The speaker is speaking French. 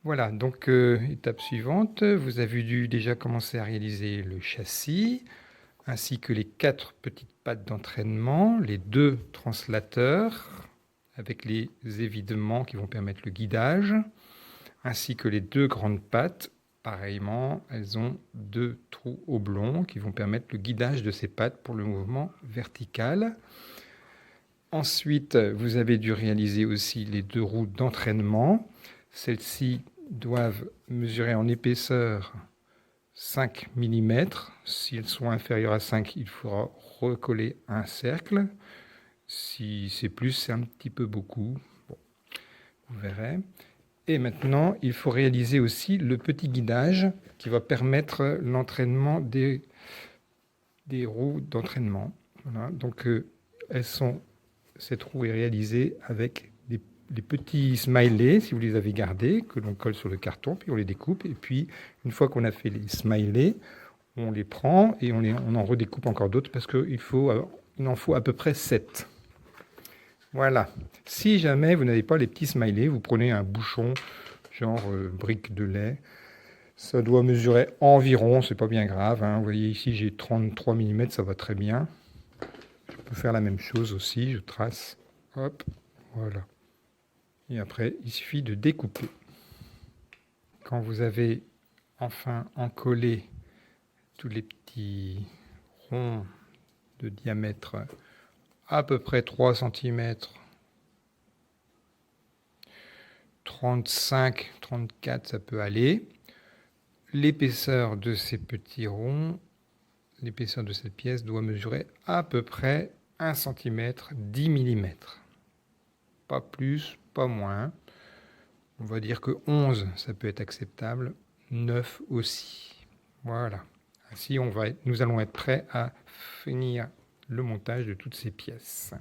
Voilà, donc étape suivante, vous avez dû déjà commencer à réaliser le châssis, ainsi que les 4 petites pattes d'entraînement, les 2 translateurs, avec les évidements qui vont permettre le guidage, ainsi que les 2 grandes pattes. Pareillement, elles ont 2 trous oblongs qui vont permettre le guidage de ces pattes pour le mouvement vertical. Ensuite, vous avez dû réaliser aussi les 2 roues d'entraînement. Celles-ci doivent mesurer en épaisseur 5 mm. Si elles sont inférieures à 5, il faudra recoller un cercle. Si c'est plus, c'est un petit peu beaucoup. Bon, vous verrez. Et maintenant, il faut réaliser aussi le petit guidage qui va permettre l'entraînement des roues d'entraînement. Voilà. Donc, cette roue est réalisée avec des petits smileys, si vous les avez gardés, que l'on colle sur le carton, puis on les découpe. Et puis, une fois qu'on a fait les smileys, on les prend et on en redécoupe encore d'autres parce qu'il en faut à peu près 7. Voilà. Si jamais vous n'avez pas les petits smileys, vous prenez un bouchon, genre brique de lait. Ça doit mesurer environ, c'est pas bien grave. Hein. Vous voyez ici, j'ai 33 mm, ça va très bien. Je peux faire la même chose aussi, je trace. Hop, voilà. Et après, il suffit de découper. Quand vous avez enfin encollé tous les petits ronds de diamètre à peu près 3 cm, 35, 34, ça peut aller. L'épaisseur de ces petits ronds, l'épaisseur de cette pièce doit mesurer à peu près 1 cm, 10 mm. Pas plus, pas moins. On va dire que 11, ça peut être acceptable. 9 aussi. Voilà. Ainsi, nous allons être prêts à finir le montage de toutes ces pièces.